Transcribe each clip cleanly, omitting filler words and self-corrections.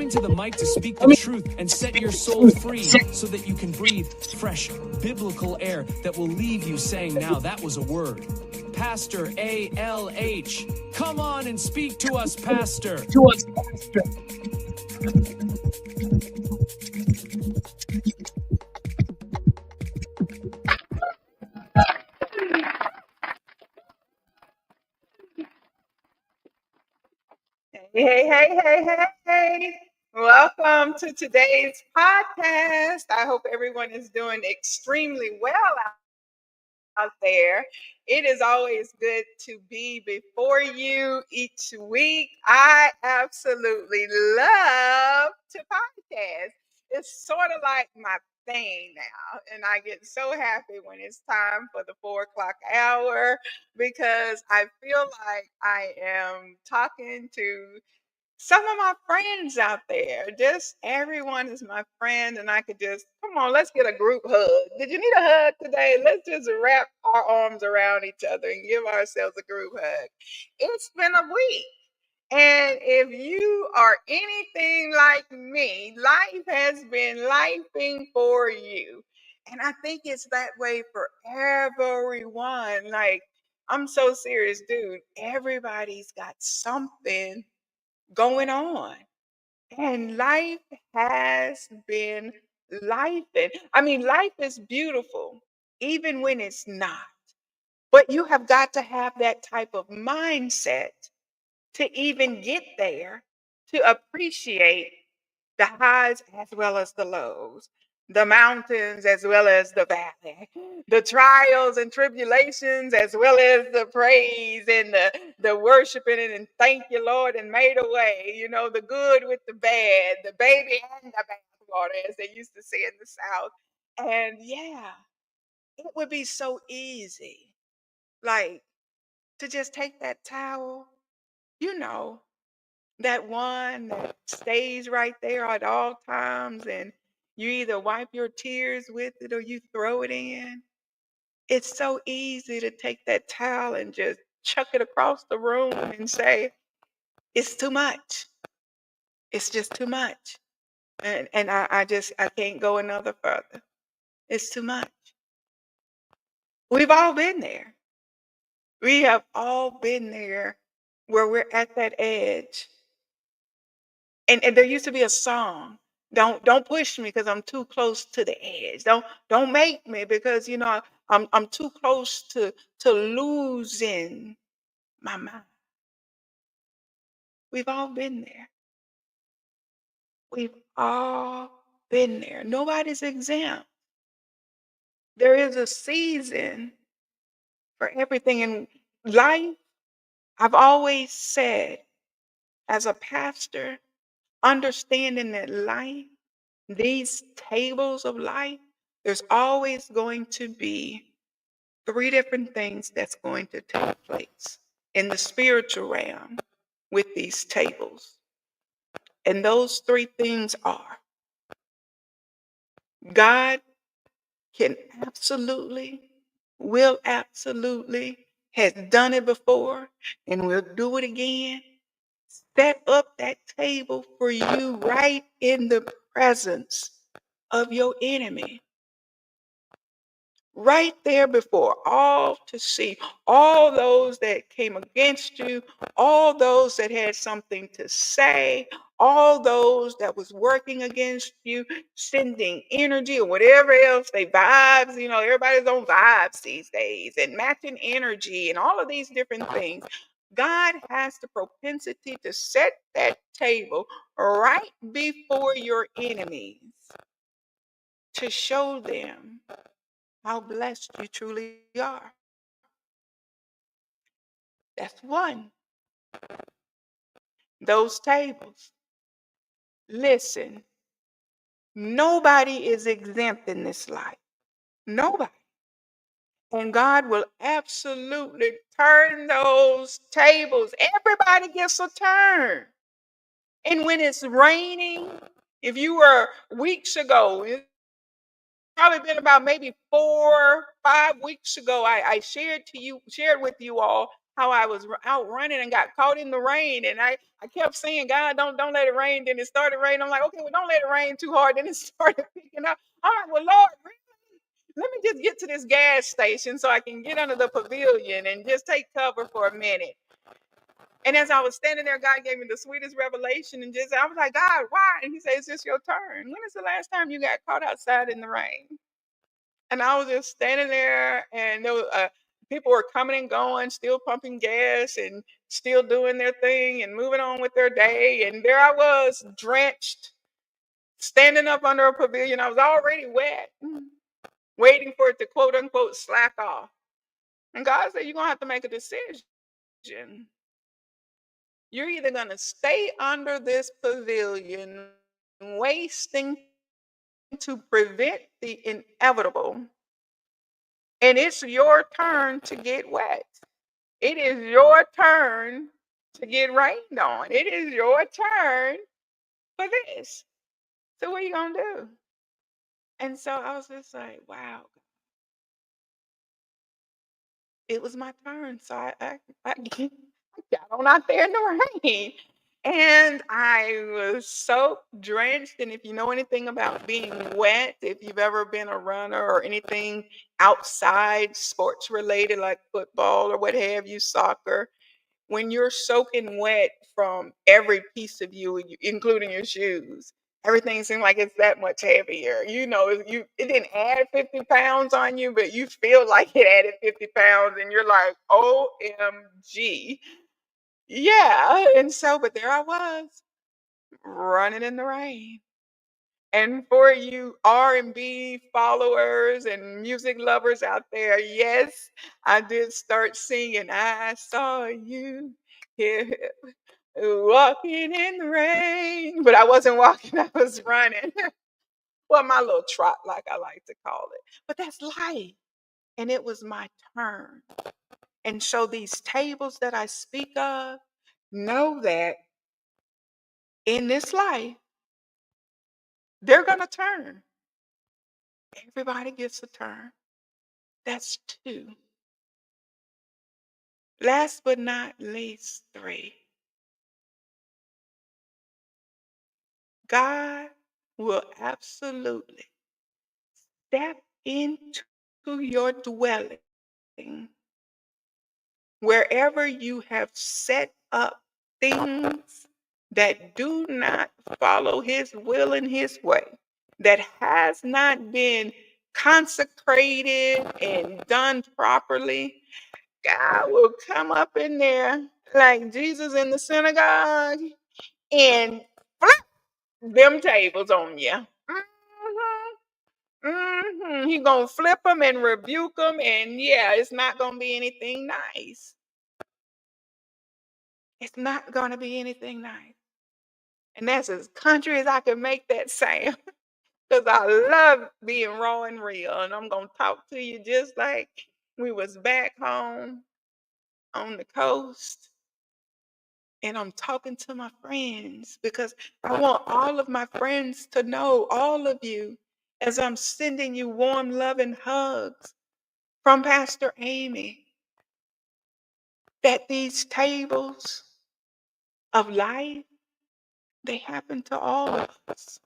coming to the mic to speak the truth and set your soul free so that you can breathe fresh biblical air that will leave you saying, now that was a word. Pastor ALH, come on and speak to us, Pastor. Hey. Welcome to today's podcast. I hope everyone is doing extremely well out there. It is always good to be before you each week. I absolutely love to podcast. It's sort of like my thing now. And I get so happy when it's time for the 4 o'clock hour because I feel like I am talking to some of my friends out there. Just everyone is my friend, and I could just come on, let's get a group hug. Did you need a hug today? Let's just wrap our arms around each other and give ourselves a group hug. It's been a week. And if you are anything like me, life has been lifing for you. And I think it's that way for everyone. Like, I'm so serious, dude. Everybody's got something going on. And life has been life. I mean, life is beautiful, even when it's not. But you have got to have that type of mindset to even get there, to appreciate the highs as well as the lows, the mountains as well as the valley, the trials and tribulations as well as the praise and the worshiping and thank you, Lord, and made a way, the good with the bad, the baby and the bathwater, as they used to say in the South. And yeah, it would be so easy, like to just take that towel, you know, that one that stays right there at all times, and you either wipe your tears with it or you throw it in. It's so easy to take that towel and just chuck it across the room and say, it's too much. It's just too much. And I can't go another further. It's too much. We've all been there. We have all been there where we're at that edge. And there used to be a song. Don't push me because I'm too close to the edge. Don't make me because I'm too close to losing my mind. We've all been there. We've all been there. Nobody's exempt. There is a season for everything in life. I've always said, as a pastor, understanding that life, these tables of life, there's always going to be 3 different things that's going to take place in the spiritual realm with these tables. And those 3 things are God can absolutely, will absolutely, has done it before, and will do it again. Set up that table for you right in the presence of your enemy. Right there before all to see, all those that came against you, all those that had something to say, all those that was working against you, sending energy or whatever else, they vibes, everybody's on vibes these days and matching energy and all of these different things. God has the propensity to set that table right before your enemies to show them how blessed you truly are. That's one. Those tables. Listen, nobody is exempt in this life. Nobody. And God will absolutely turn those tables. Everybody gets a turn. And when it's raining, if you were weeks ago, it's probably been about maybe 4 or 5 weeks ago, I shared with you all how I was out running and got caught in the rain, and I kept saying, God, don't let it rain. Then it started raining. I'm like, okay, well, don't let it rain too hard. Then it started picking up. I'm like, well, Lord, really? Let me just get to this gas station so I can get under the pavilion and just take cover for a minute. And as I was standing there, God gave me the sweetest revelation, and just I was like, God, why? And He said, it's just your turn. When is the last time you got caught outside in the rain? And I was just standing there, and there was people were coming and going, still pumping gas and still doing their thing and moving on with their day. And there I was, drenched, standing up under a pavilion. I was already wet, waiting for it to quote unquote slack off. And God said, you're gonna have to make a decision. You're either gonna stay under this pavilion, wasting to prevent the inevitable, and it's your turn to get wet. It is your turn to get rained on. It is your turn for this. So what are you gonna do? And so I was just like, wow, it was my turn. So I got on out there in the rain. And I was soaked, drenched. And if you know anything about being wet, if you've ever been a runner or anything outside sports related, like football or what have you, soccer, when you're soaking wet from every piece of you, including your shoes, everything seems like it's that much heavier. You know, it didn't add 50 pounds on you, but you feel like it added 50 pounds, and you're like, OMG. Yeah. And so, but there I was running in the rain. And for you R&B followers and music lovers out there, yes, I did start singing. I saw you here walking in the rain, but I wasn't walking, I was running. Well, my little trot, like I like to call it. But that's life. And it was my turn. And so these tables that I speak of, know that in this life, they're going to turn. Everybody gets a turn. That's two. Last but not least, three. God will absolutely step into your dwelling wherever you have set up things that do not follow His will and His way, that has not been consecrated and done properly. God will come up in there like Jesus in the synagogue and flip them tables on you. He gonna flip them and rebuke them, and yeah, it's not gonna be anything nice. It's not gonna be anything nice. And that's as country as I can make that sound. Because I love being raw and real. And I'm gonna talk to you just like we was back home on the coast. And I'm talking to my friends because I want all of my friends to know, all of you, as I'm sending you warm, loving hugs from Pastor Amy, that these tables of life, they happen to all of us,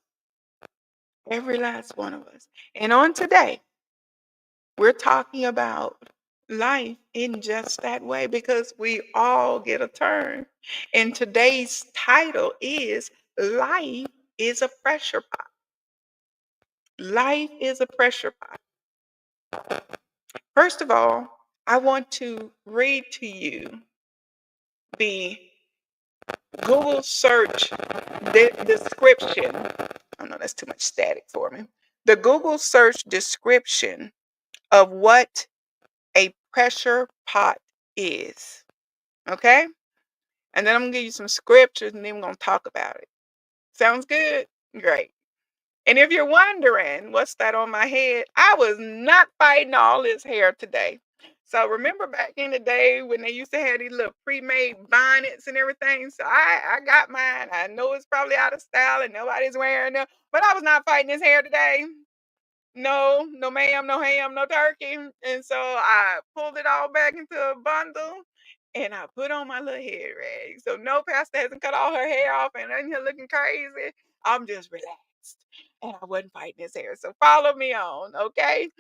every last one of us. And on today, we're talking about life in just that way because we all get a turn. And today's title is Life is a Pressure Pot. Life is a pressure pot. First of all, I want to read to you the Google search description. Oh no, that's too much static for me. The Google search description of what a pressure pot is. Okay? And then I'm going to give you some scriptures and then we're going to talk about it. Sounds good? Great. And if you're wondering what's that on my head, I was not fighting all this hair today. So remember back in the day when they used to have these little pre-made bonnets and everything? So I got mine. I know it's probably out of style and nobody's wearing them, but I was not fighting this hair today. No, no ma'am, no ham, no turkey. And so I pulled it all back into a bundle and I put on my little head rag. So no, pastor hasn't cut all her hair off and in here looking crazy. I'm just relaxed. And I wasn't fighting his hair. So follow me on, okay?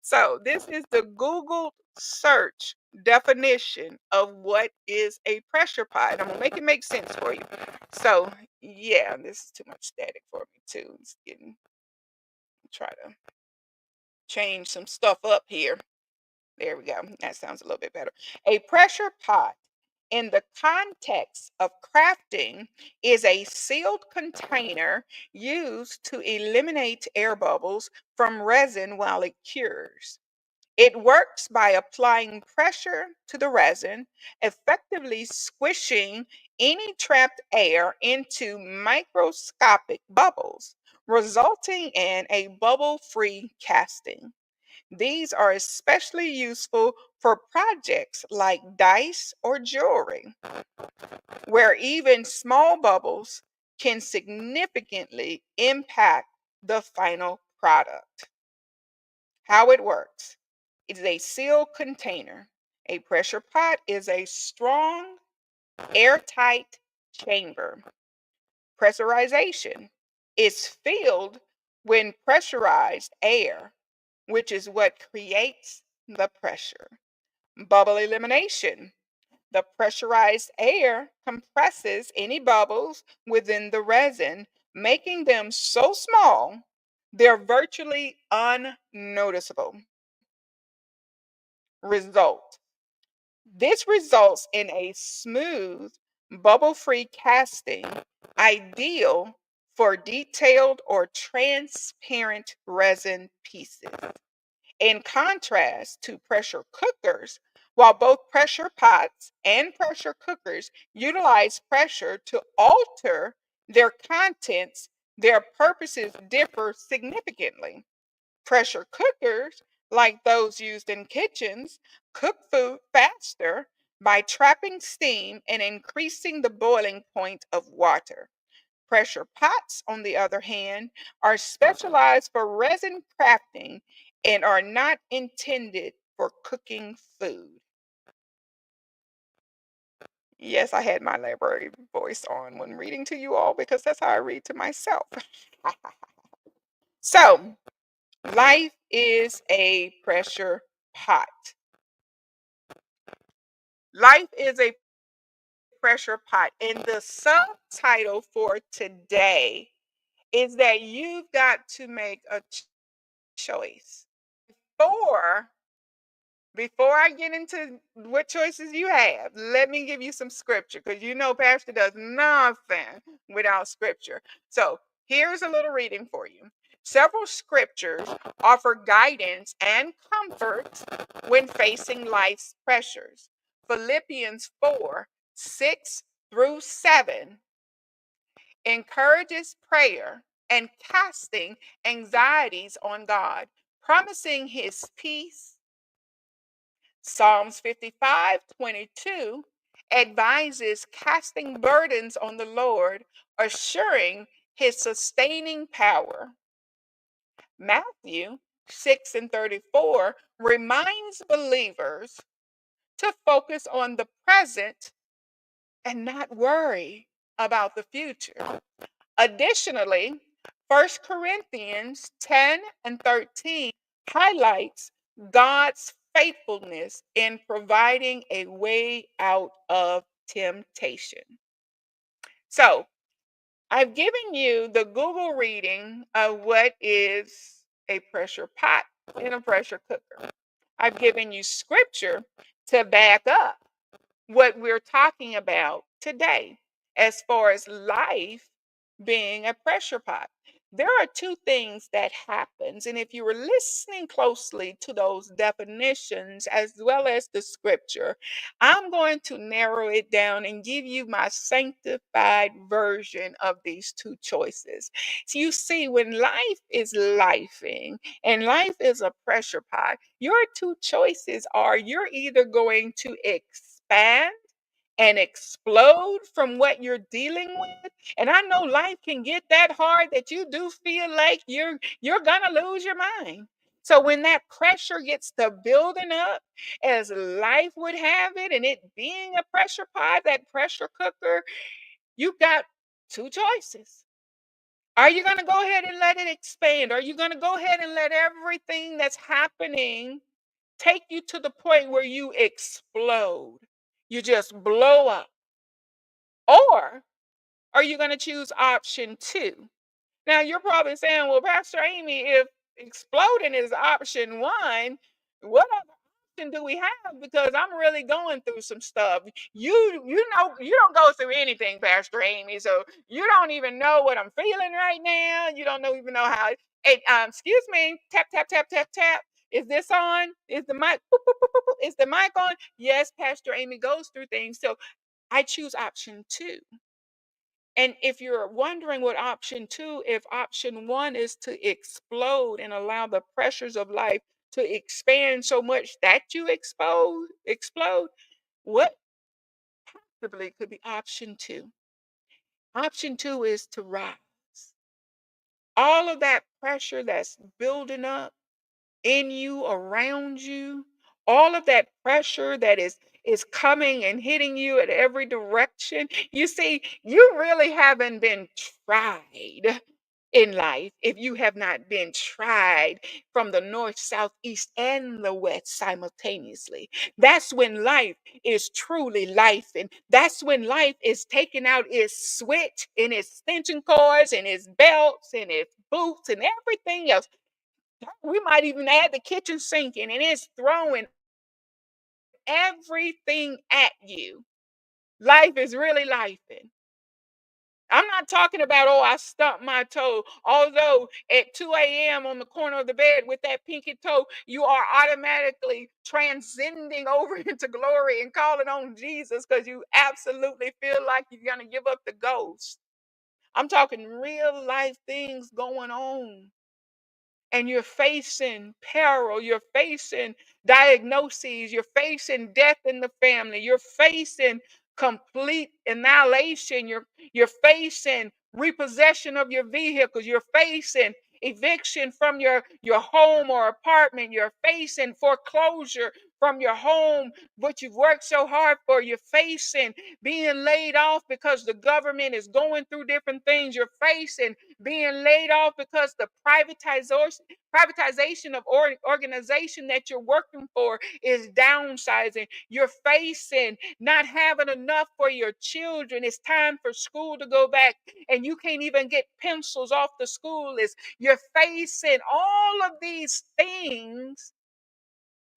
So this is the Google search definition of what is a pressure pot. I'm gonna make it make sense for you. So yeah, this is too much static for me too. It's getting try to change some stuff up here. There we go. That sounds a little bit better. A pressure pot in the context of crafting is a sealed container used to eliminate air bubbles from resin while it cures. It works by applying pressure to the resin, effectively squishing any trapped air into microscopic bubbles, resulting in a bubble free casting. These are especially useful for projects like dice or jewelry, where even small bubbles can significantly impact the final product. How it works: it is a sealed container. A pressure pot is a strong, airtight chamber. Pressurization is filled when pressurized air, which is what creates the pressure. Bubble elimination: the pressurized air compresses any bubbles within the resin, making them so small they're virtually unnoticeable. Result: this results in a smooth, bubble free casting, ideal for detailed or transparent resin pieces. In contrast to pressure cookers, while both pressure pots and pressure cookers utilize pressure to alter their contents, their purposes differ significantly. Pressure cookers, like those used in kitchens, cook food faster by trapping steam and increasing the boiling point of water. Pressure pots, on the other hand, are specialized for resin crafting and are not intended for cooking food. Yes, I had my library voice on when reading to you all because that's how I read to myself. So, life is a pressure pot. Life is a pressure pot. And the subtitle for today is that you've got to make a choice. Before before I get into what choices you have, let me give you some scripture because you know Pastor does nothing without scripture. So here's a little reading for you. Several scriptures offer guidance and comfort when facing life's pressures. Philippians 4:6 through 7 encourages prayer and casting anxieties on God, promising his peace. Psalms 55:22 advises casting burdens on the Lord, assuring his sustaining power. Matthew 6:34 reminds believers to focus on the present and not worry about the future. Additionally, 1 Corinthians 10:13 highlights God's faithfulness in providing a way out of temptation. So, I've given you the Google reading of what is a pressure pot and a pressure cooker. I've given you scripture to back up what we're talking about today as far as life being a pressure pot. There are two things that happens, and if you were listening closely to those definitions as well as the scripture, I'm going to narrow it down and give you my sanctified version of these two choices. So you see, when life is lifing and life is a pressure pot, your two choices are you're either going to expand and explode from what you're dealing with. And I know life can get that hard that you do feel like you're gonna lose your mind. So when that pressure gets to building up, as life would have it, and it being a pressure pot, that pressure cooker, you've got two choices. Are you going to go ahead and let it expand? Are you going to go ahead and let everything that's happening take you to the point where you explode? You just blow up. Or are you going to choose option two? Now, you're probably saying, well, Pastor Amy, if exploding is option one, what other option do we have? Because I'm really going through some stuff. You know, you don't go through anything, Pastor Amy, so you don't even know what I'm feeling right now. You don't know even know how. Hey, excuse me, tap tap tap tap tap. Is this on? Is the mic? Boop, boop, boop, boop, boop. Is the mic on? Yes, Pastor Amy goes through things. So I choose option two. And if you're wondering what option two, if option one is to explode and allow the pressures of life to expand so much that you explode, what possibly could be option two? Option two is to rise. All of that pressure that's building up in you, around you, all of that pressure that is coming and hitting you at every direction. You see, you really haven't been tried in life if you have not been tried from the north, south, east, and the west simultaneously. That's when life is truly life, and that's when life is taking out its switch and its extension cords and its belts and its boots and everything else. We might even add the kitchen sink in, and it's throwing everything at you. Life is really lifing. I'm not talking about, oh, I stumped my toe. Although at 2 a.m. on the corner of the bed with that pinky toe, you are automatically transcending over into glory and calling on Jesus because you absolutely feel like you're going to give up the ghost. I'm talking real life things going on, and you're facing peril, you're facing diagnoses, you're facing death in the family, you're facing complete annihilation, you're facing repossession of your vehicles, you're facing eviction from your home or apartment, you're facing foreclosure from your home, what you've worked so hard for, you're facing being laid off because the government is going through different things, you're facing being laid off because the privatization of organization that you're working for is downsizing. You're facing not having enough for your children. It's time for school to go back, and you can't even get pencils off the school list. You're facing all of these things,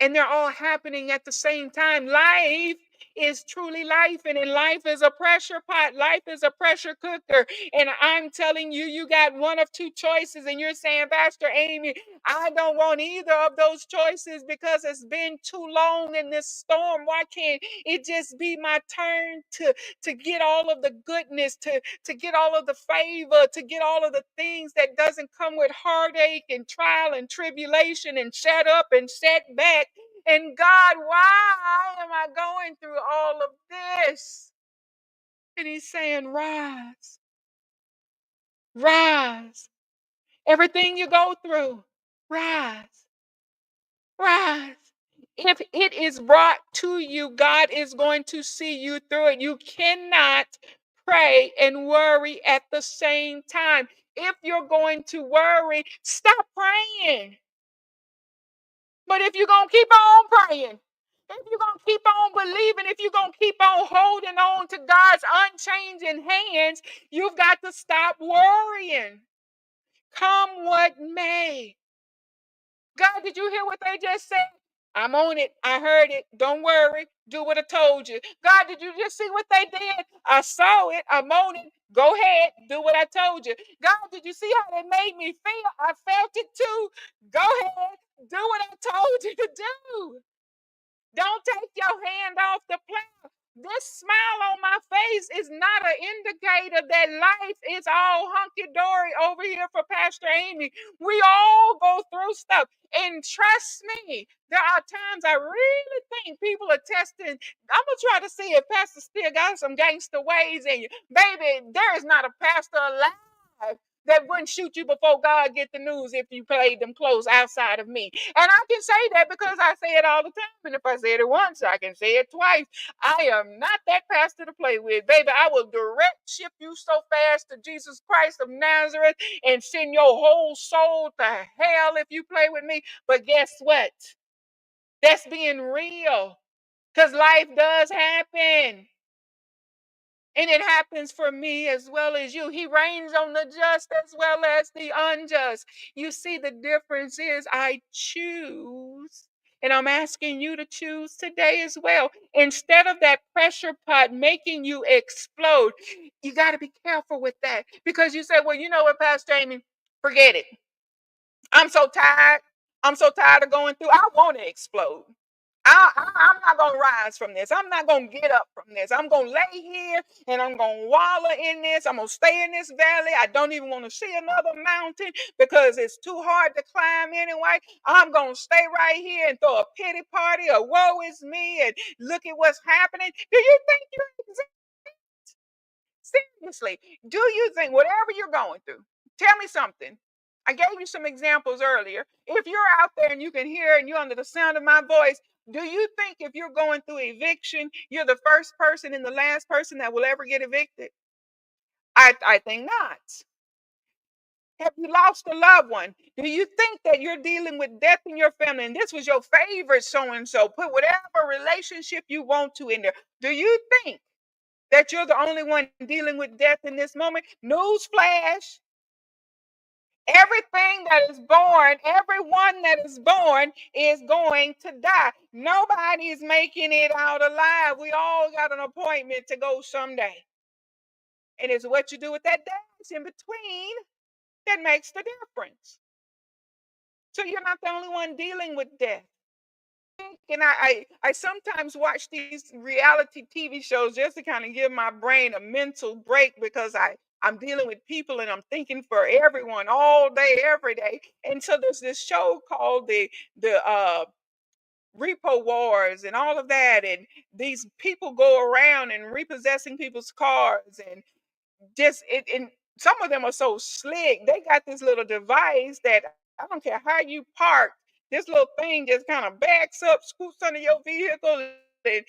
and they're all happening at the same time. Life is truly life, and in life is a pressure pot. Life is a pressure cooker. And I'm telling you, you got one of two choices, and you're saying, Pastor Amy, I don't want either of those choices because it's been too long in this storm. Why can't it just be my turn to get all of the goodness, to get all of the favor, to get all of the things that doesn't come with heartache and trial and tribulation and shut up and setback? And God, why am I going through all of this? And he's saying, rise, rise. Everything you go through, rise, rise. If it is brought to you, God is going to see you through it. You cannot pray and worry at the same time. If you're going to worry, stop praying. But if you're going to keep on praying, if you're going to keep on believing, if you're going to keep on holding on to God's unchanging hands, you've got to stop worrying. Come what may. God, did you hear what they just said? I'm on it. I heard it. Don't worry. Do what I told you. God, did you just see what they did? I saw it. I'm on it. Go ahead. Do what I told you. God, did you see how they made me feel? I felt it too. Go ahead. Do what I told you to do. Don't take your hand off the plow. This smile on my face is not an indicator that life is all hunky-dory over here for Pastor Amy. We all go through stuff. And trust me, there are times I really think people are testing. I'm going to try to see if Pastor still got some gangster ways in you. Baby, there is not a pastor alive that wouldn't shoot you before God get the news if you played them close outside of me. And I can say that because I say it all the time. And if I say it once, I can say it twice. I am not that pastor to play with, baby. I will direct ship you so fast to Jesus Christ of Nazareth and send your whole soul to hell if you play with me. But guess what? That's being real, because life does happen. And it happens for me as well as you. He reigns on the just as well as the unjust. You see, the difference is I choose. And I'm asking you to choose today as well. Instead of that pressure pot making you explode, you got to be careful with that. Because you say, well, you know what, Pastor Amy, forget it. I'm so tired. I'm so tired of going through. I want to explode. I'm not going to rise from this. I'm not going to get up from this. I'm going to lay here and I'm going to wallow in this. I'm going to stay in this valley. I don't even want to see another mountain because it's too hard to climb anyway. I'm going to stay right here and throw a pity party, a woe is me, and look at what's happening. Do you think you're seriously? Do you think whatever you're going through, tell me something. I gave you some examples earlier. If you're out there and you can hear and you're under the sound of my voice, do you think if you're going through eviction, you're the first person and the last person that will ever get evicted? I think not. Have you lost a loved one? Do you think that you're dealing with death in your family and this was your favorite so and so? Put whatever relationship you want to in there. Do you think that you're the only one dealing with death in this moment? Newsflash. Everything that is born, everyone that is born is going to die. Nobody's making it out alive. We all got an appointment to go someday. And it's what you do with that dash in between that makes the difference. So you're not the only one dealing with death. And I sometimes watch these reality TV shows just to kind of give my brain a mental break because I'm dealing with people and I'm thinking for everyone all day, every day. And so there's this show called the repo wars and all of that. And these people go around and repossessing people's cars and just it and some of them are so slick. They got this little device that I don't care how you park, this little thing just kind of backs up, scoots under your vehicle, and they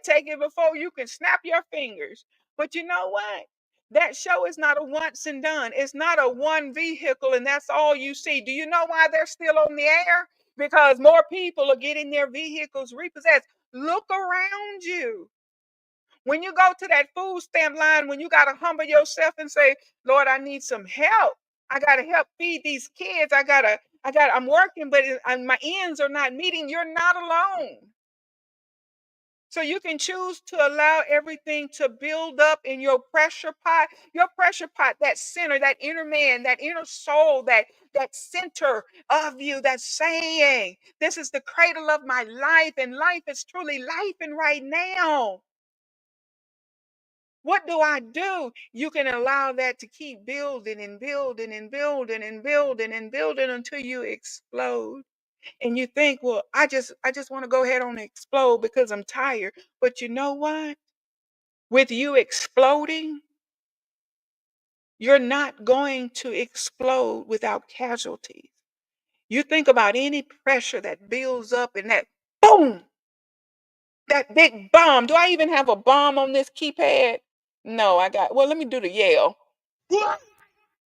take it before you can snap your fingers. But you know what? That show is not a once and done. It's not a one vehicle and that's all you see. Do you know why they're still on the air? Because more people are getting their vehicles repossessed. Look around you. When you go to that food stamp line, when you got to humble yourself and say, Lord, I need some help. I got to help feed these kids. I'm working, but my ends are not meeting. You're not alone. So you can choose to allow everything to build up in your pressure pot, that center, that inner man, that inner soul, that center of you that's saying, this is the cradle of my life, and life is truly life and right now. What do I do? You can allow that to keep building and building and building and building and building until you explode. And you think, well, I just want to go ahead and explode because I'm tired. But you know what? With you exploding, you're not going to explode without casualties. You think about any pressure that builds up and that boom, that big bomb. Do I even have a bomb on this keypad? No, well, let me do the yell.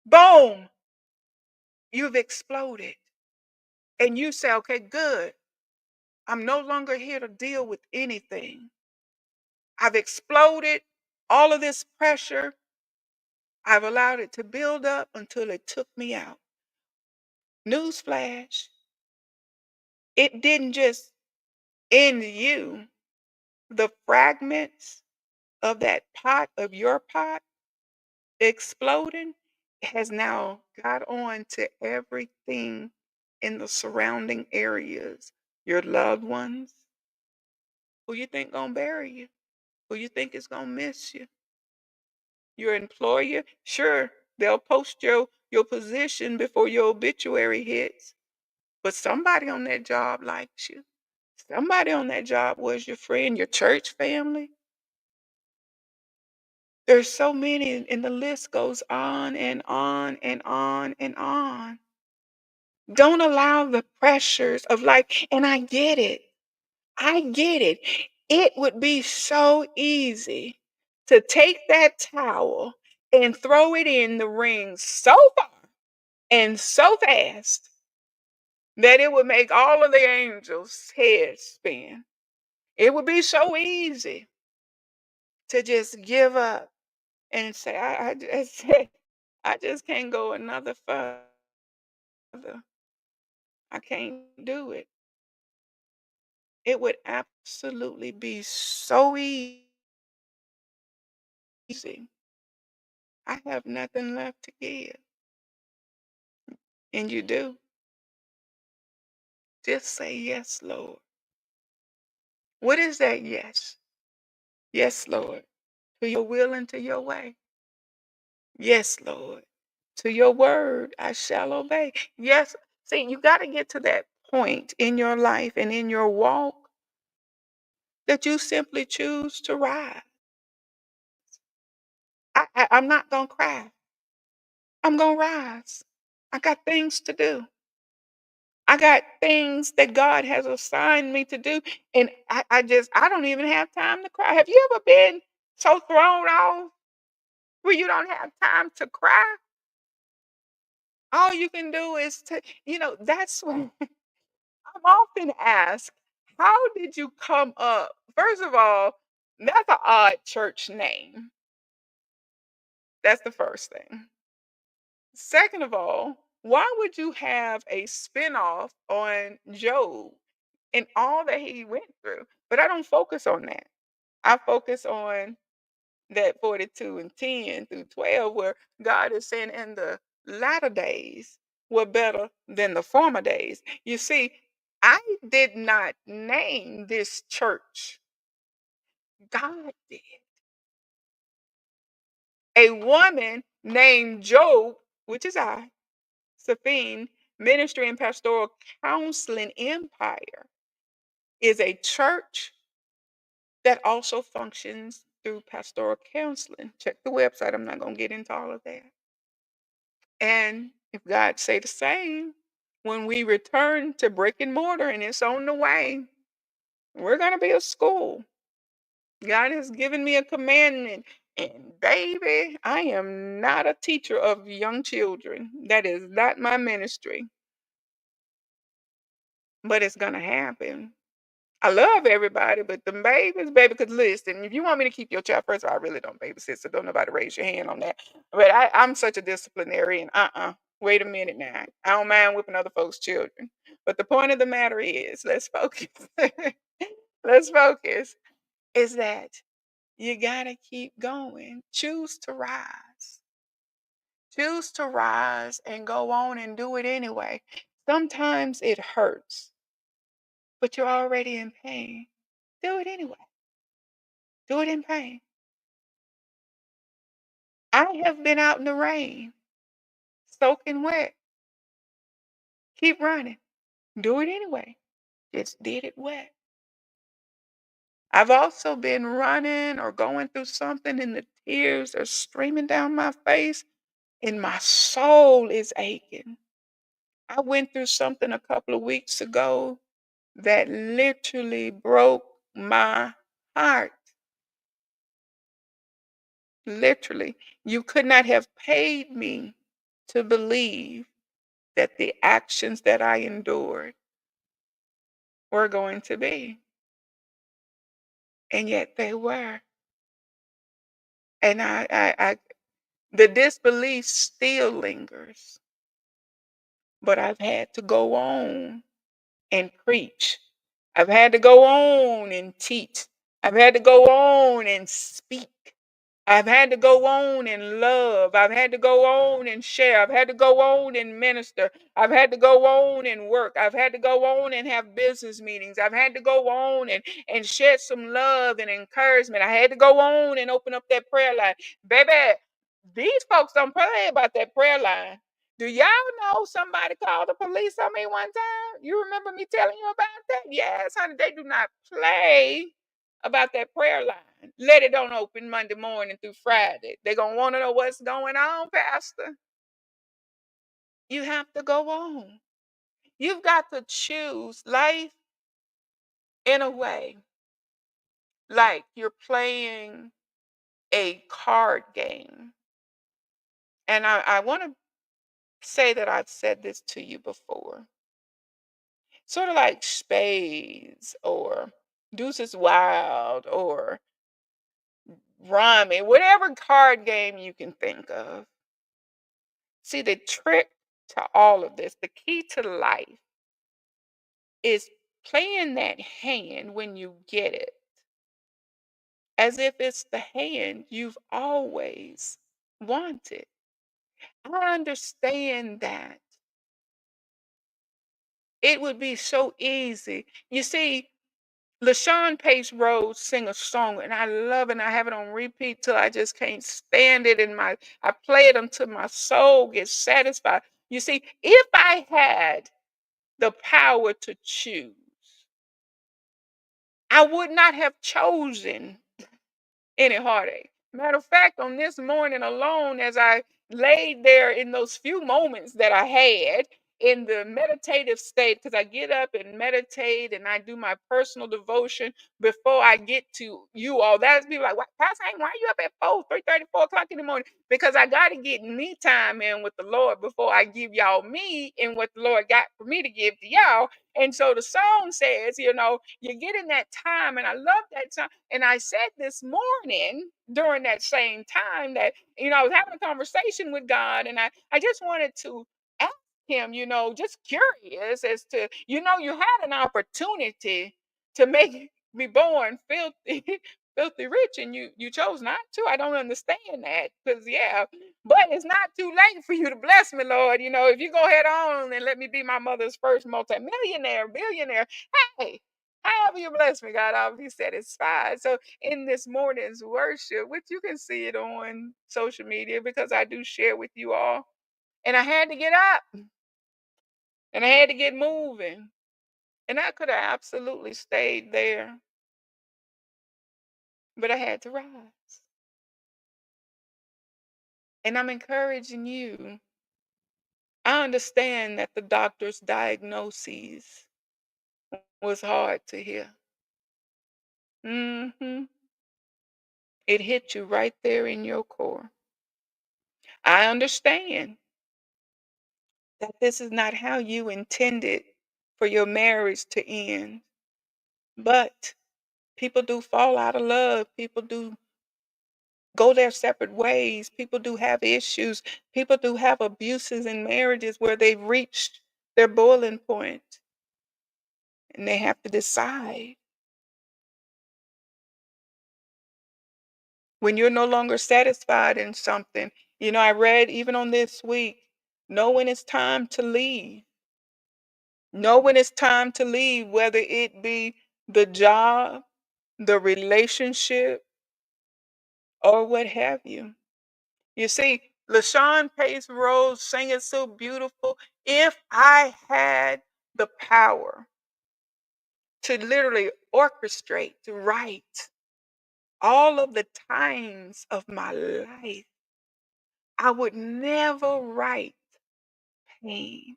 Boom, you've exploded. And you say, okay, good. I'm no longer here to deal with anything. I've exploded all of this pressure. I've allowed it to build up until it took me out. Newsflash, it didn't just end you. The fragments of that pot, of your pot, exploding has now got on to everything in the surrounding areas. Your loved ones, who you think gonna bury you, who you think is gonna miss you. Your employer, sure, they'll post your position before your obituary hits, but somebody on that job likes you. Somebody on that job was your friend, your church family. There's so many, and the list goes on and on and on and on. Don't allow the pressures of life, and I get it. I get it. It would be so easy to take that towel and throw it in the ring so far and so fast that it would make all of the angels' heads spin. It would be so easy to just give up and say, I just I just can't go another further. I can't do it. It would absolutely be so easy. I have nothing left to give. And you do. Just say yes, Lord. What is that yes? Yes, Lord. To your will and to your way. Yes, Lord. To your word I shall obey. Yes. See, you got to get to that point in your life and in your walk that you simply choose to rise. I'm not going to cry. I'm going to rise. I got things to do. I got things that God has assigned me to do. And I don't even have time to cry. Have you ever been so thrown off where you don't have time to cry? All you can do is to, that's when I'm often asked, how did you come up? First of all, that's an odd church name. That's the first thing. Second of all, why would you have a spinoff on Job and all that he went through? But I don't focus on that. I focus on that 42 and 10 through 12, where God is saying, in the latter days were better than the former days. You see, I did not name this church, God did. A woman named Job, which is I, Safine Ministry and Pastoral Counseling Empire, is a church that also functions through pastoral counseling. Check the website. I'm not going to get into all of that. And if God say the same, when we return to brick and mortar and it's on the way, we're going to be a school. God has given me a commandment. And baby, I am not a teacher of young children. That is not my ministry. But it's going to happen. I love everybody, but the babies, baby, because listen, if you want me to keep your child, first of all, I really don't babysit, so don't nobody raise your hand on that. But I'm such a disciplinarian. Wait a minute now. I don't mind whipping other folks' children. But the point of the matter is, let's focus. Let's focus. Is that you got to keep going. Choose to rise. Choose to rise and go on and do it anyway. Sometimes it hurts, but you're already in pain. Do it anyway. Do it in pain. I have been out in the rain, soaking wet. Keep running. Do it anyway. Just did it wet. I've also been running or going through something and the tears are streaming down my face and my soul is aching. I went through something a couple of weeks ago that literally broke my heart. Literally. You could not have paid me to believe that the actions that I endured were going to be. And yet they were. And the disbelief still lingers. But I've had to go on and preach. I've had to go on and teach. I've had to go on and speak. I've had to go on and love. I've had to go on and share. I've had to go on and minister. I've had to go on and work. I've had to go on and have business meetings. I've had to go on and shed some love and encouragement. I had to go on and open up that prayer line. Baby, these folks don't play about that prayer line. Do y'all know somebody called the police on me one time? You remember me telling you about that? Yes, honey, they do not play about that prayer line. Let it on open Monday morning through Friday. They're going to want to know what's going on, Pastor. You have to go on. You've got to choose life in a way like you're playing a card game. And I want to say that I've said this to you before. Sort of like spades or deuces wild or rummy, whatever card game you can think of. See, the trick to all of this, the key to life, is playing that hand when you get it as if it's the hand you've always wanted. I understand that. It would be so easy. You see, LaShawn Pace Rose sing a song, and I love it. And I have it on repeat till I just can't stand it. I play it until my soul gets satisfied. You see, if I had the power to choose, I would not have chosen any heartache. Matter of fact, on this morning alone, as I laid there in those few moments that I had in the meditative state, because I get up and meditate and I do my personal devotion before I get to you all. That's be like, Pastor Hank, why are you up at 3:30, 4 o'clock in the morning? Because I got to get me time in with the Lord before I give y'all me and what the Lord got for me to give to y'all. And so the song says, you're getting that time, and I love that time. And I said this morning during that same time that, I was having a conversation with God, and I just wanted to ask him, just curious as to, you had an opportunity to make me born filthy, filthy rich, and you chose not to. I don't understand that because, yeah, but it's not too late for you to bless me, Lord. If you go ahead on and let me be my mother's first multimillionaire, billionaire, hey, however you bless me, God, I'll be satisfied. So in this morning's worship, which you can see it on social media because I do share with you all, and I had to get up and I had to get moving. And I could have absolutely stayed there, but I had to rise. And I'm encouraging you. I understand that the doctor's diagnoses was hard to hear. It hit you right there in your core. I understand that this is not how you intended for your marriage to end. But people do fall out of love. People do go their separate ways. People do have issues. People do have abuses in marriages where they've reached their boiling point and they have to decide. When you're no longer satisfied in something, I read even on this week, know when it's time to leave. Know when it's time to leave, whether it be the job, the relationship, or what have you. You see, LaShawn Pace Rose sang it so beautiful. If I had the power to literally orchestrate, to write all of the times of my life, I would never write pain.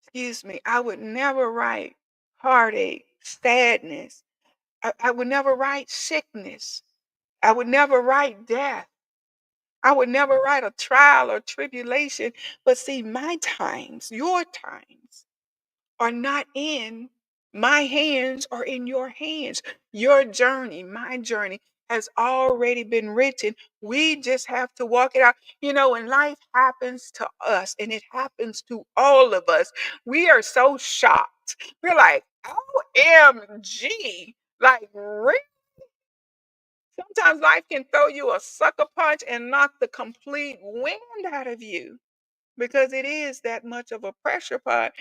Excuse me. I would never write heartache, sadness. I would never write sickness. I would never write death. I would never write a trial or tribulation. But see, my times, your times, are not in my hands or in your hands. Your journey, my journey, has already been written. We just have to walk it out. When life happens to us, and it happens to all of us, we are so shocked. We're like, OMG. Like, really? Sometimes life can throw you a sucker punch and knock the complete wind out of you because it is that much of a pressure pot.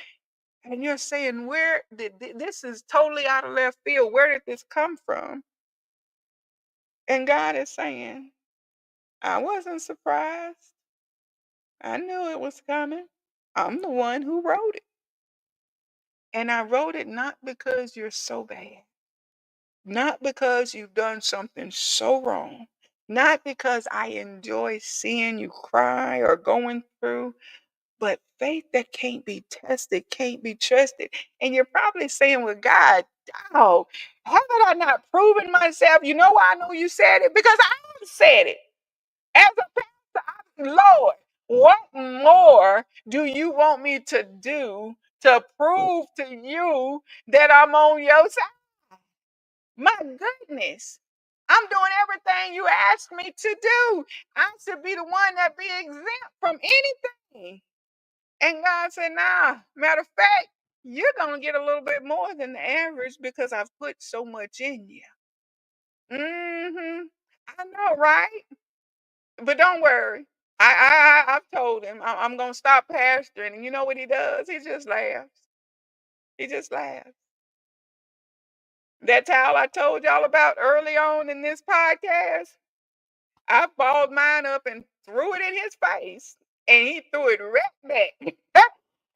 And you're saying, where did this is totally out of left field? Where did this come from? And God is saying, I wasn't surprised. I knew it was coming. I'm the one who wrote it. And I wrote it not because you're so bad, not because you've done something so wrong, not because I enjoy seeing you cry or going through, but faith that can't be tested, can't be trusted. And you're probably saying, well, God, oh, haven't I not proven myself? You know why I know you said it? Because I said it. As a pastor, Lord, what more do you want me to do to prove to you that I'm on your side? My goodness. I'm doing everything you asked me to do. I should be the one that be exempt from anything. And God said, nah, matter of fact, you're going to get a little bit more than the average because I've put so much in you. I know, right? But don't worry. I've told him I'm going to stop pastoring. And you know what he does? He just laughs. He just laughs. That towel I told y'all about early on in this podcast, I balled mine up and threw it in his face. And he threw it right back.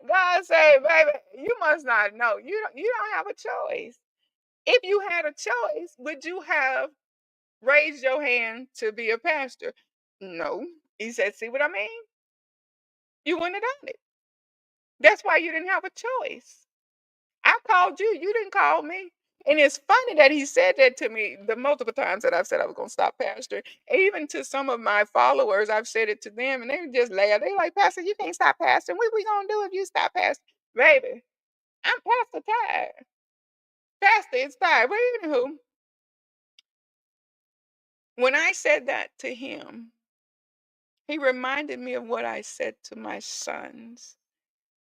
God said, baby, you must not know. You don't have a choice. If you had a choice, would you have raised your hand to be a pastor? No. He said, see what I mean? You wouldn't have done it. That's why you didn't have a choice. I called you. You didn't call me. And it's funny that he said that to me the multiple times that I've said I was going to stop pastoring. Even to some of my followers, I've said it to them, and they just laugh. They like, Pastor, you can't stop pastoring. What we going to do if you stop pastoring? Baby, I'm pastor tired. Pastor is tired. But anywho, when I said that to him, he reminded me of what I said to my sons.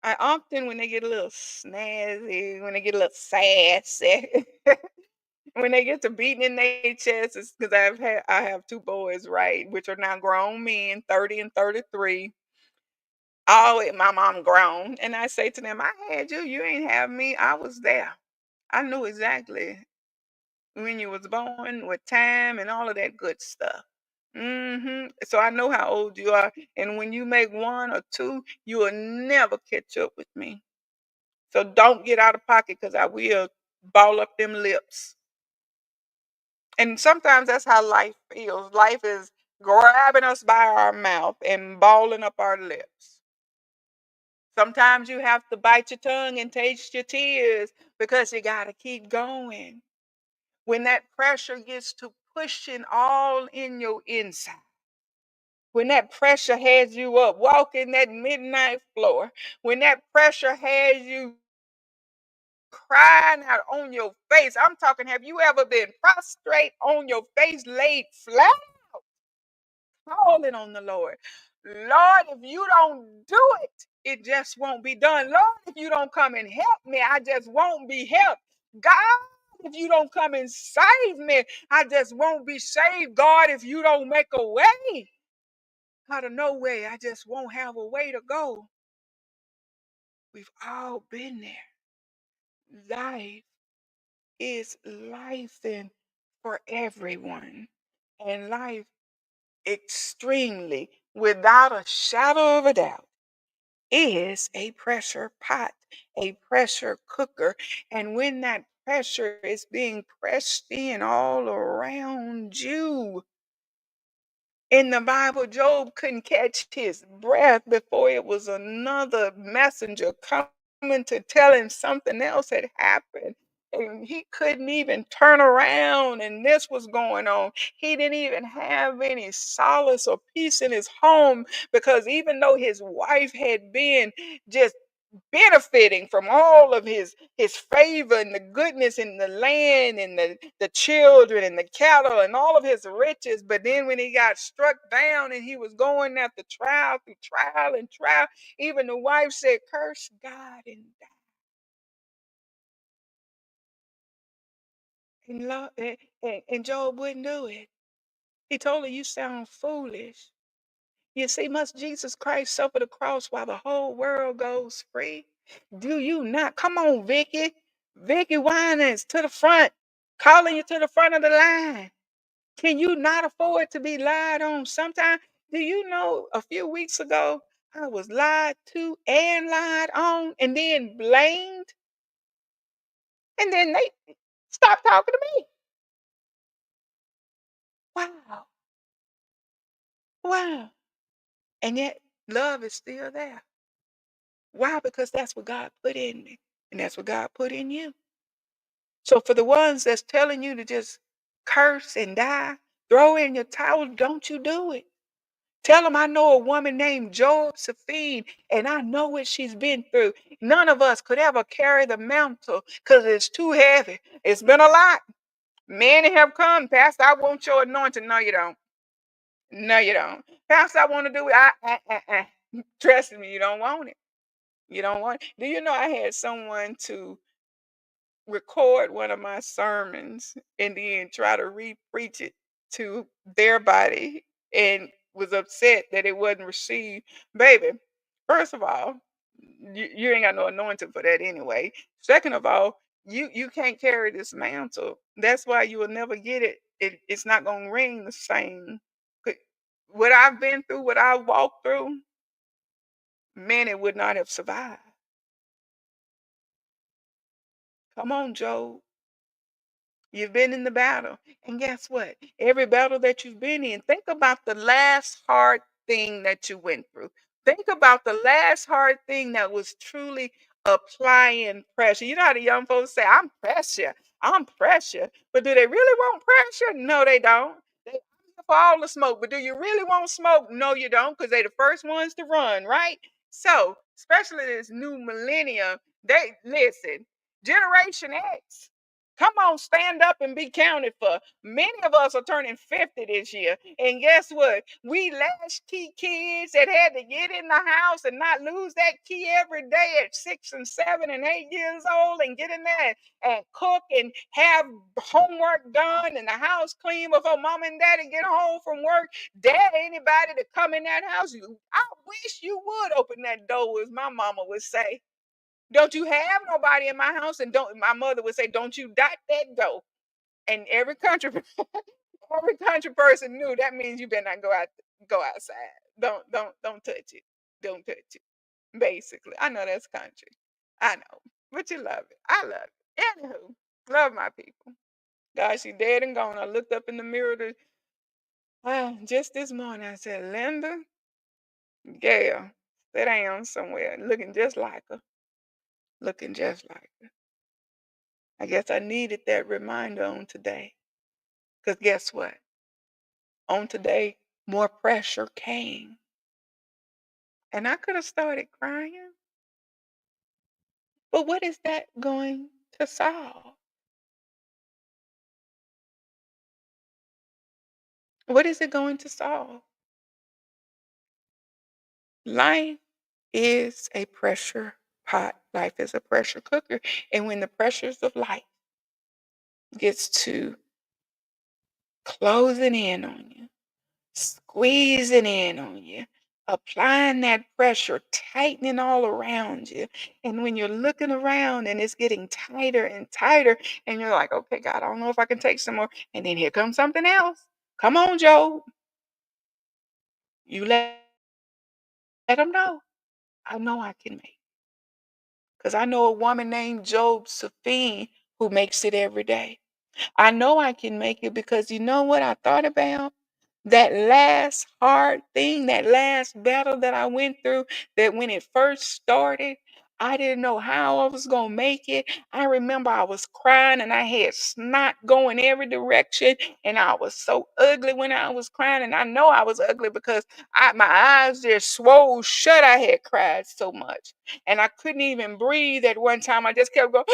I often, when they get a little snazzy, when they get a little sassy, when they get to beating in their chests, it's because I have two boys, right, which are now grown men, 30 and 33. Oh, my mom grown, and I say to them, "I had you. You ain't have me. I was there. I knew exactly when you was born, what time, and all of that good stuff. So I know how old you are, and when you make one or two, you will never catch up with me. So don't get out of pocket, because I will ball up them lips." And sometimes that's how life feels. Life is grabbing us by our mouth and balling up our lips. Sometimes you have to bite your tongue and taste your tears because you got to keep going. When that pressure gets to pushing all in your inside, when that pressure has you up walking that midnight floor, when that pressure has you crying out on your face, I'm talking, have you ever been prostrate on your face, laid flat, calling on the Lord? Lord, if you don't do it, it just won't be done. Lord, if you don't come and help me, I just won't be helped. God, if you don't come and save me, I just won't be saved. God, if you don't make a way out of no way, I just won't have a way to go. We've all been there. Life is life and for everyone. And life extremely, without a shadow of a doubt, is a pressure pot, a pressure cooker. And when that pressure is being pressed in all around you, in the Bible, Job couldn't catch his breath before it was another messenger coming to tell him something else had happened. And he couldn't even turn around, and this was going on. He didn't even have any solace or peace in his home, because even though his wife had been just benefiting from all of his favor and the goodness in the land and the children and the cattle and all of his riches, but then when he got struck down and he was going after trial through trial and trial, even the wife said, curse God and die. And Job wouldn't do it. He told her, you sound foolish. You see, must Jesus Christ suffer the cross while the whole world goes free? Do you not? Come on, Vicky. Vicky Winans to the front, calling you to the front of the line. Can you not afford to be lied on sometime? Do you know a few weeks ago I was lied to and lied on and then blamed? And then they stop talking to me. Wow. Wow. And yet love is still there. Why? Because that's what God put in me. And that's what God put in you. So for the ones that's telling you to just curse and die, throw in your towel, don't you do it. Tell them I know a woman named Josephine, and I know what she's been through. None of us could ever carry the mantle because it's too heavy. It's been a lot. Many have come, Pastor, I want your anointing. No, you don't. No, you don't. Pastor, I want to do it. Trust me, you don't want it. You don't want it. Do you know I had someone to record one of my sermons and then try to re-preach it to their body and was upset that it wasn't received. Baby, first of all, you ain't got no anointing for that anyway. Second of all, you can't carry this mantle. That's why you will never get it. It's not gonna ring the same. But what I've been through, what I walked through, man, it would not have survived. Come on, Joe. You've been in the battle. And guess what? Every battle that you've been in, think about the last hard thing that you went through. Think about the last hard thing that was truly applying pressure. You know how the young folks say, I'm pressure. I'm pressure. But do they really want pressure? No, they don't. They ask for all the smoke. But do you really want smoke? No, you don't, because they're the first ones to run, right? So, especially this new millennium, they listen, Generation X. Come on, stand up and be counted for. Many of us are turning 50 this year. And guess what? We latchkey kids that had to get in the house and not lose that key every day at 6 and 7 and 8 years old and get in there and cook and have homework done and the house clean before mom and daddy get home from work. Dare anybody to come in that house? I wish you would open that door, as my mama would say. Don't you have nobody in my house? And don't my mother would say, don't you dot that door. And every country every country person knew that means you better not go outside. Don't touch it. Don't touch it. Basically. I know that's country. I know. But you love it. I love it. Anywho, love my people. God, she dead and gone. I looked up in the mirror just this morning. I said, Linda, Gail, sit down somewhere, looking just like her. Looking just like her. I guess I needed that reminder on today. Because guess what? On today, more pressure came. And I could have started crying. But what is that going to solve? What is it going to solve? Life is a pressure pot. Life is a pressure cooker. And when the pressures of life gets to closing in on you, squeezing in on you, applying that pressure, tightening all around you. And when you're looking around and it's getting tighter and tighter, and you're like, okay, God, I don't know if I can take some more. And then here comes something else. Come on, Joe. You let them know. I know I can make. Because I know a woman named Josephine who makes it every day. I know I can make it because you know what I thought about? That last hard thing, that last battle that I went through, that when it first started, I didn't know how I was going to make it. I remember I was crying and I had snot going every direction and I was so ugly when I was crying. And I know I was ugly because my eyes just swole shut. I had cried so much and I couldn't even breathe at one time. I just kept going,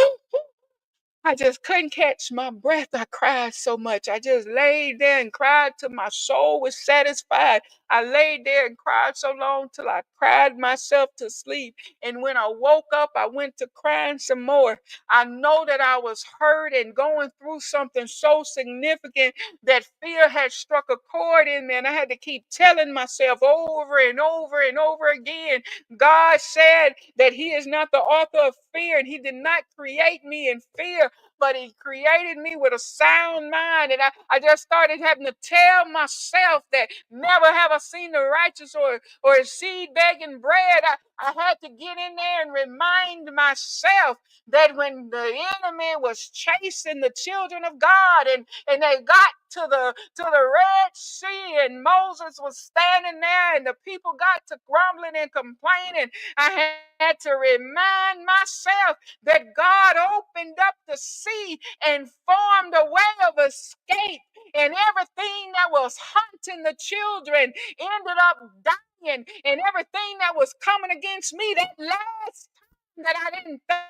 I just couldn't catch my breath. I cried so much. I just laid there and cried till my soul was satisfied. I laid there and cried so long till I cried myself to sleep. And when I woke up, I went to crying some more. I know that I was hurt and going through something so significant that fear had struck a chord in me. And I had to keep telling myself over and over and over again, God said that He is not the author of fear and He did not create me in fear. but he created me with a sound mind. And I just started having to tell myself that never have I seen the righteous or a seed begging bread. I had to get in there and remind myself that when the enemy was chasing the children of God and they got to the Red Sea and Moses was standing there and the people got to grumbling and complaining, I had to remind myself that God opened up the sea and formed a way of escape, and everything that was hunting the children ended up dying, and everything that was coming against me that last time that I didn't think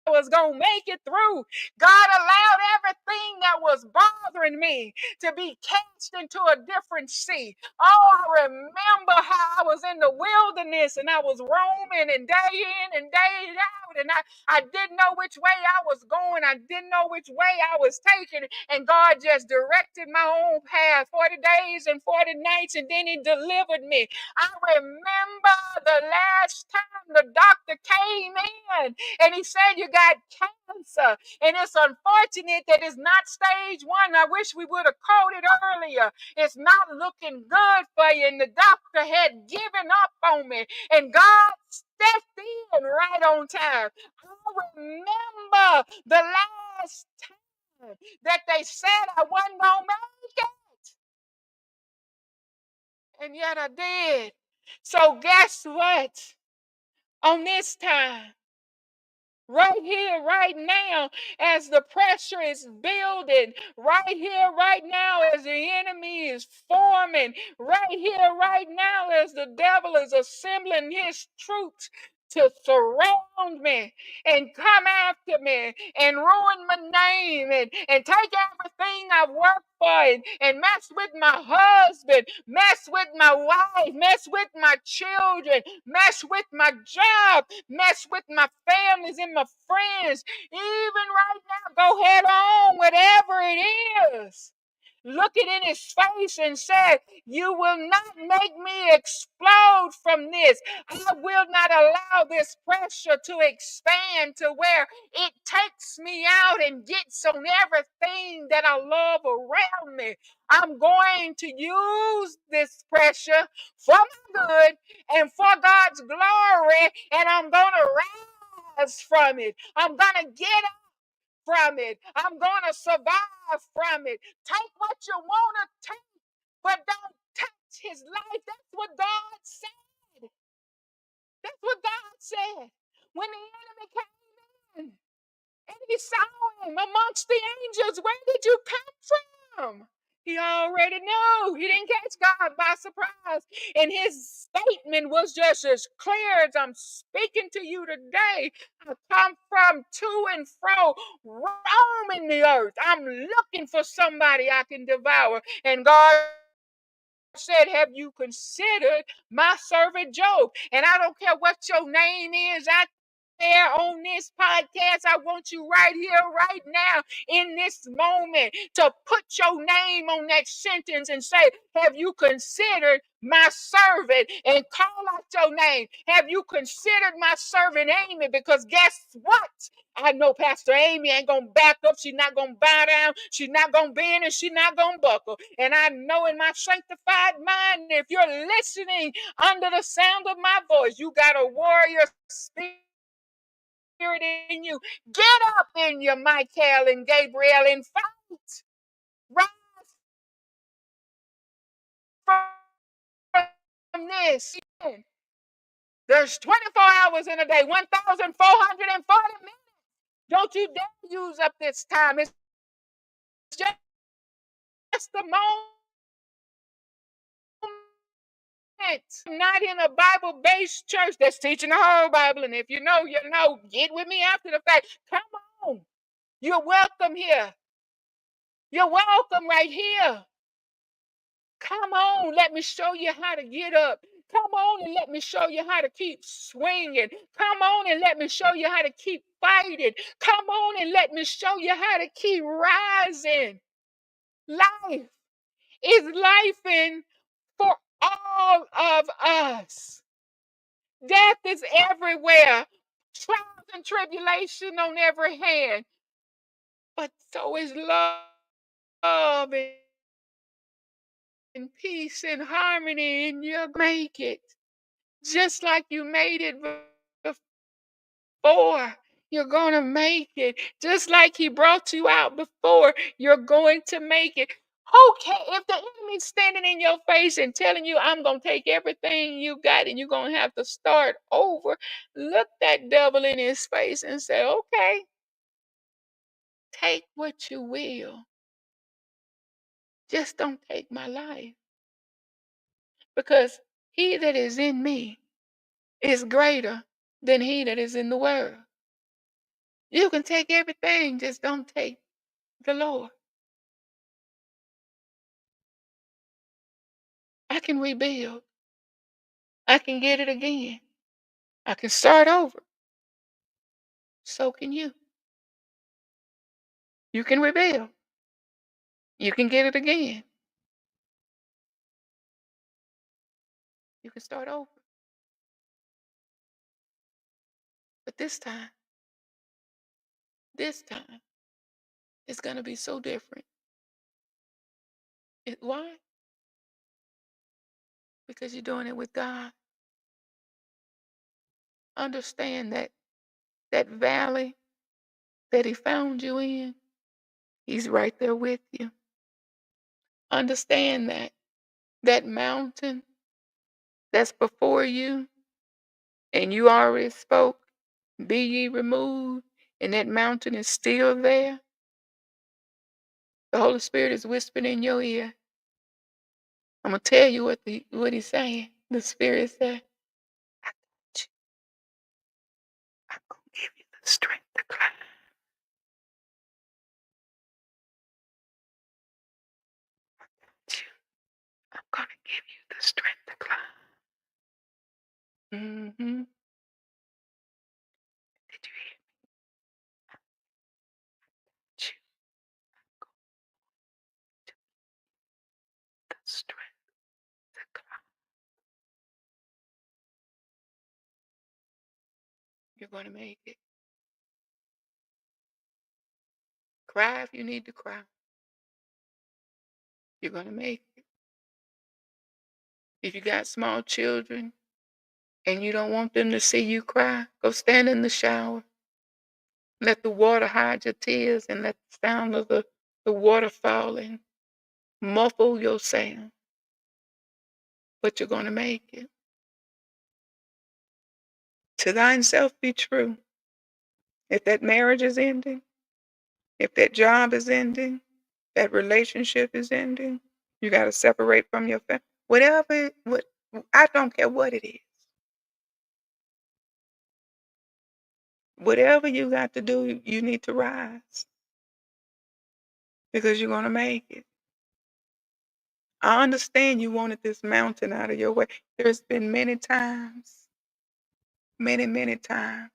was going to make it through, God allowed everything that was bothering me to be cast into a different sea. Oh, I remember how I was in the wilderness and I was roaming and day in and day out, and I didn't know which way I was going. I didn't know which way I was taking, and God just directed my own path 40 days and 40 nights, and then he delivered me. I remember the last time the doctor came in and he said, you got cancer. And it's unfortunate that it's not stage 1. I wish we would have caught it earlier. It's not looking good for you. And the doctor had given up on me. And God stepped in right on time. I remember the last time that they said I wasn't going to make it. And yet I did. So guess what? On this time, right here, right now, as the pressure is building, right here, right now, as the enemy is forming, right here, right now, as the devil is assembling his troops to surround me and come after me and ruin my name and take everything I've worked for and mess with my husband, mess with my wife, mess with my children, mess with my job, mess with my families and my friends. Even right now, go head on, whatever it is. Look it in his face and said, you will not make me explode from this. I will not allow this pressure to expand to where it takes me out and gets on everything that I love around me. I'm going to use this pressure for my good and for God's glory, and I'm going to rise from it. I'm going to get from it. I'm going to survive from it. Take what you want to take, but don't touch his life. That's what God said. That's what God said. When the enemy came in and he saw him amongst the angels, where did you come from? He already knew. He didn't catch God by surprise. And his statement was just as clear as I'm speaking to you today. I come from to and fro, roaming the earth. I'm looking for somebody I can devour. And God said, have you considered my servant Job? And I don't care what your name is out there on this podcast. I want you right here, right now, in this moment, to put your name on that sentence and say, have you considered my servant? And call out your name. Have you considered my servant Amy? Because guess what? I know Pastor Amy ain't going to back up. She's not going to bow down. She's not going to bend and she's not going to buckle. And I know in my sanctified mind, if you're listening under the sound of my voice, you got a warrior spirit in you. Get up in your Michael and Gabriel and fight. Rise from this. There's 24 hours in a day, 1,440 minutes. Don't you dare use up this time. It's just a moment. I'm not in a Bible-based church that's teaching the whole Bible. And if you know, you know. Get with me after the fact. Come on. You're welcome here. You're welcome right here. Come on, let me show you how to get up. Come on and let me show you how to keep swinging. Come on and let me show you how to keep fighting. Come on and let me show you how to keep rising. Life is lifing for all of us. Death is everywhere. Trials and tribulation on every hand. but so is love and peace and harmony, and you'll make it just like you made it before. You're going to make it just like he brought you out before. You're going to make it. Okay, if the enemy's standing in your face and telling you, I'm going to take everything you got and you're going to have to start over, look that devil in his face and say, okay, take what you will. Just don't take my life. Because he that is in me is greater than he that is in the world. You can take everything, just don't take the Lord. I can rebuild. I can get it again. I can start over. So can you. You can rebuild. You can get it again. You can start over. But this time, it's going to be so different. Why? Because you're doing it with God. Understand that valley that he found you in, he's right there with you. Understand that mountain that's before you, and you already spoke, be ye removed, and that mountain is still there. The Holy Spirit is whispering in your ear. I'm gonna tell you what he's saying. The Spirit said, I got you. I'm gonna give you the strength to climb. I got you. I'm gonna give you the strength to climb. Mm-hmm. Did you hear you? The strength to climb. You're gonna make it. Cry if you need to cry. You're gonna make it. If you got small children and you don't want them to see you cry, go stand in the shower. Let the water hide your tears and let the sound of the water falling muffle your sound. But you're going to make it. To thine self be true. If that marriage is ending, if that job is ending, that relationship is ending, you got to separate from your family. I don't care what it is. Whatever you got to do, you need to rise because you're going to make it. I understand you wanted this mountain out of your way. There's been many times, many times.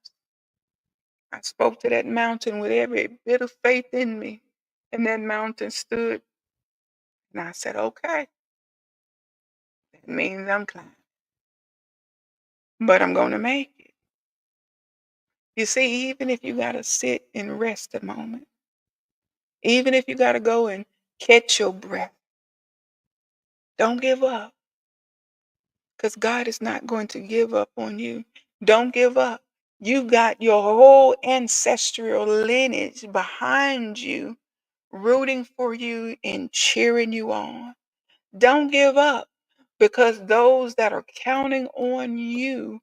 I spoke to that mountain with every bit of faith in me, and that mountain stood. And I said, okay, that means I'm climbing, but I'm going to make it. You see, even if you got to sit and rest a moment, even if you got to go and catch your breath, don't give up because God is not going to give up on you. Don't give up. You got your whole ancestral lineage behind you, rooting for you and cheering you on. Don't give up because those that are counting on you,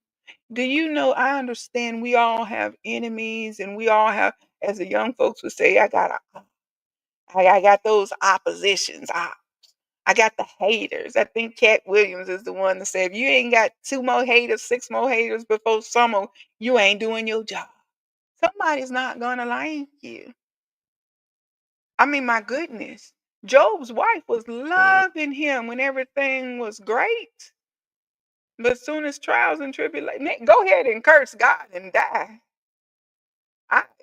do you know? I understand we all have enemies and we all have, as the young folks would say, I got those oppositions. I got the haters. I think Cat Williams is the one that said, if you ain't got 2 more haters, 6 more haters before summer, you ain't doing your job. Somebody's not going to like you. I mean, my goodness. Job's wife was loving him when everything was great. But as soon as trials and tribulations, go ahead and curse God and die.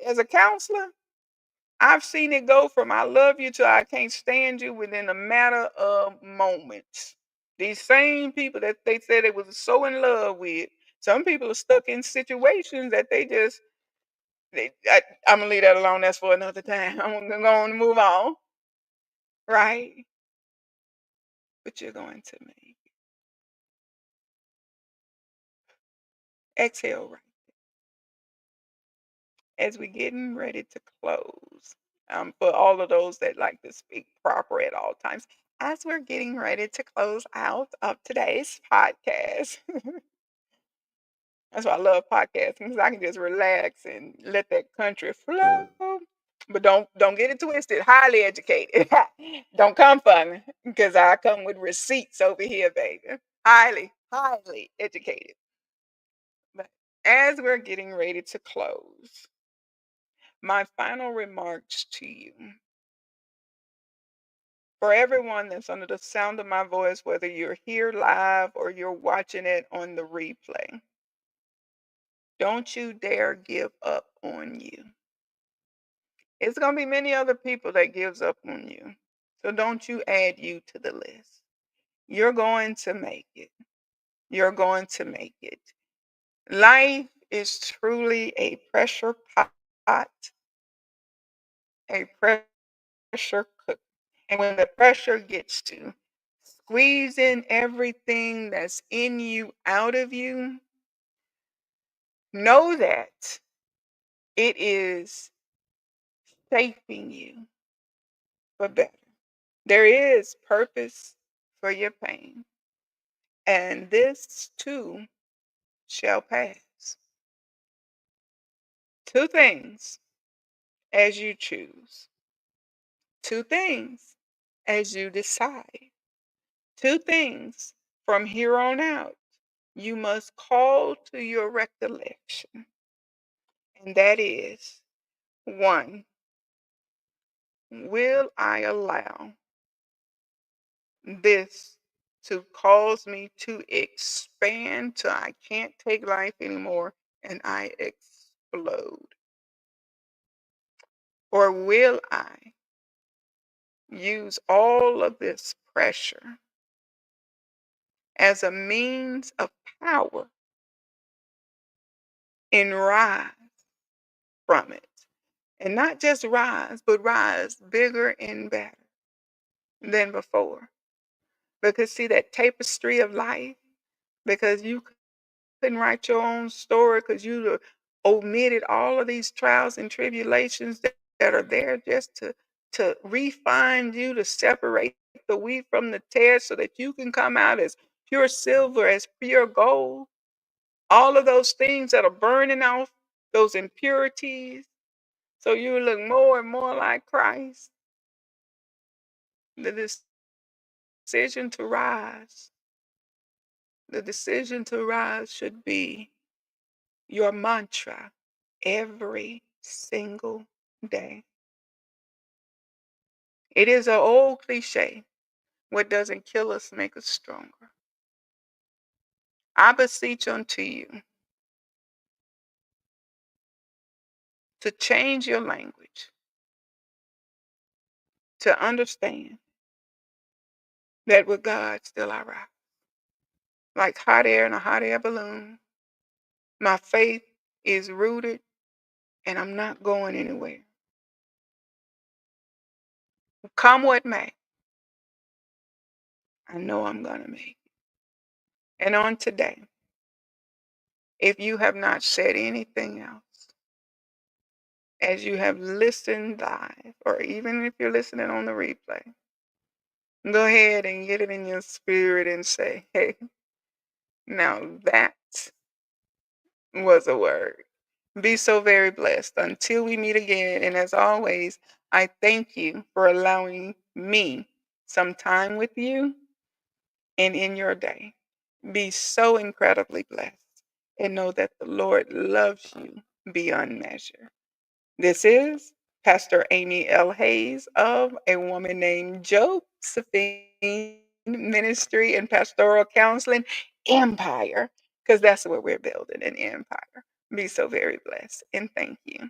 As a counselor, I've seen it go from I love you to I can't stand you within a matter of moments. These same people that they said they was so in love with, some people are stuck in situations that they just I'm gonna leave that alone. That's for another time. I'm gonna go on and move on, right? But you're going to make exhale, right? As we're getting ready to close, for all of those that like to speak proper at all times, as we're getting ready to close out of today's podcast, that's why I love podcasting because I can just relax and let that country flow. But don't get it twisted. Highly educated. Don't come for me because I come with receipts over here, baby. Highly educated. But as we're getting ready to close, my final remarks to you, for everyone that's under the sound of my voice, whether you're here live or you're watching it on the replay, don't you dare give up on you. It's going to be many other people that gives up on you. So don't you add you to the list. You're going to make it. You're going to make it. Life is truly a pressure pot, a pressure cook. And when the pressure gets to squeezing everything that's in you out of you, know that it is shaping you for better. There is purpose for your pain, and this too shall pass. Two things as you choose, two things as you decide, two things from here on out you must call to your recollection, and that is one, will I allow this to cause me to expand till I can't take life anymore and I explode? Or will I use all of this pressure as a means of power and rise from it? And not just rise, but rise bigger and better than before. Because see that tapestry of life, because you couldn't write your own story because you omitted all of these trials and tribulations that are there just to refine you, to separate the wheat from the tare so that you can come out as pure silver, as pure gold. All of those things that are burning off those impurities so you look more and more like Christ. The decision to rise, the decision to rise should be your mantra every single day. It is an old cliche, what doesn't kill us make us stronger. I beseech unto you to change your language, to understand that with God still I rise. Like hot air in a hot air balloon, my faith is rooted and I'm not going anywhere. Come what may, I know I'm going to make it. And on today, if you have not said anything else, as you have listened live, or even if you're listening on the replay, go ahead and get it in your spirit and say, hey, now that was a word. Be so very blessed. Until we meet again. And as always, I thank you for allowing me some time with you and in your day. Be so incredibly blessed and know that the Lord loves you beyond measure. This is Pastor Amy L. Hayes of A Woman Named Josephine Ministry and Pastoral Counseling Empire, because that's what we're building, an empire. Be so very blessed and thank you.